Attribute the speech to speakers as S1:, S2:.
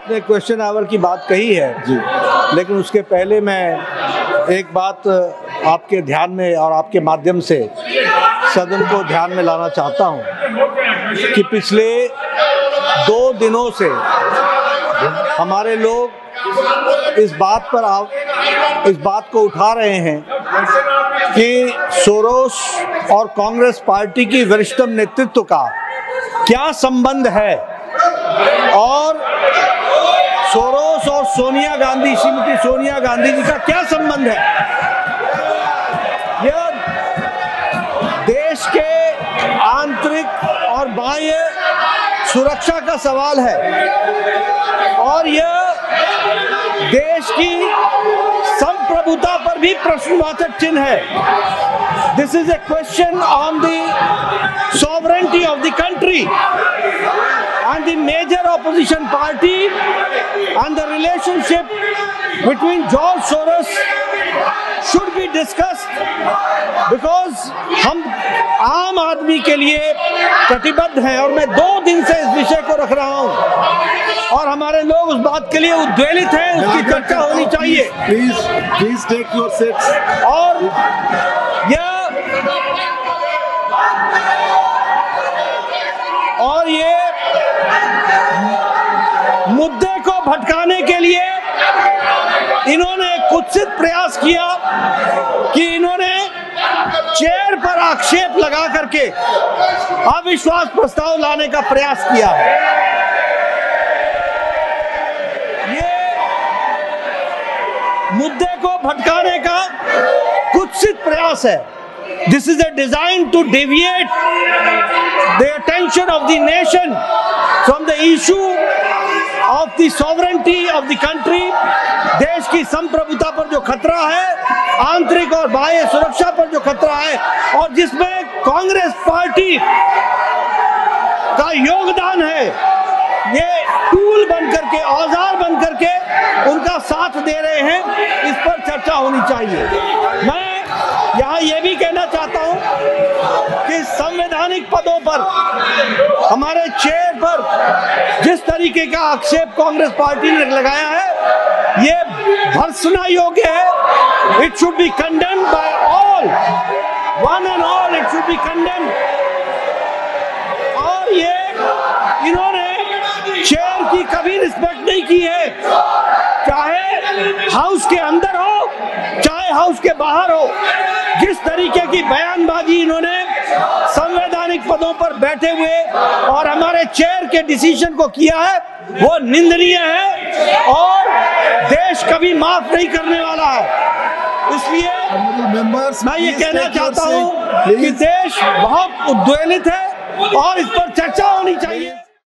S1: आपने question our की बात कही है जी, लेकिन उसके पहले मैं एक बात आपके ध्यान में और आपके माध्यम से सदन को ध्यान में लाना चाहता हूं कि पिछले 2 दिनों से हमारे लोग इस बात को उठा रहे हैं कि सोरोस और कांग्रेस पार्टी की वरिष्ठतम नेतृत्व का क्या संबंध है और सोरोस और सोनिया गांधी, श्रीमती सोनिया गांधी जी का क्या संबंध है। यह देश के आंतरिक और बाह्य सुरक्षा का सवाल है और यह देश की संप्रभुता पर भी प्रश्नवाचक चिन्ह है। This is a question on the sovereignty of the country and the major opposition party and the relationship between George Soros should be discussed because हम आम आदमी के लिए कटिबद्ध हैं और मैं 2 दिन से इस विषय को रख रहा हूं और हमारे लोग उस बात के लिए उद्वेलित हैं, उसकी चर्चा होनी चाहिए।
S2: Please take your seats.
S1: और ये मुद्दे को भटकाने के लिए इन्होंने कुत्सित प्रयास किया कि इन्होंने चेयर पर आक्षेप लगा करके अविश्वास प्रस्ताव लाने का प्रयास किया है। ये मुद्दे को भटकाने का कुत्सित प्रयास है। This is a design to deviate the attention of the nation from the issue of the sovereignty of the country, देश की संप्रभुता पर जो खतरा है, आंतरिक और बाह्य सुरक्षा पर जो खतरा है और जिसमें कांग्रेस पार्टी का योगदान है, ये टूल बनकर के, औजार बनकर के उनका साथ दे रहे हैं, इस पर चर्चा होनी चाहिए। मैं यहाँ ये भी कहना चाहता हूँ कि संवैधानिक पदों पर हमारे चेयर पर जिस तरीके का आक्षेप कांग्रेस पार्टी ने लगाया है, ये भर्त्सना योग्य है। It should be condemned by all, one and all, it should be condemned. और ये इन्होंने चेयर की कभी रिस्पेक्ट नहीं की है, चाहे हाउस के अंदर हो चाहे हाउस के बाहर हो। जिस तरीके की बयानबाजी इन्होंने संवैधानिक पदों पर बैठे हुए और हमारे चेयर के डिसीजन को किया है, वो निंदनीय है और देश कभी माफ नहीं करने वाला है। इसलिए मैं ये कहना चाहता हूँ कि देश बहुत उद्वेलित है और इस पर चर्चा होनी चाहिए।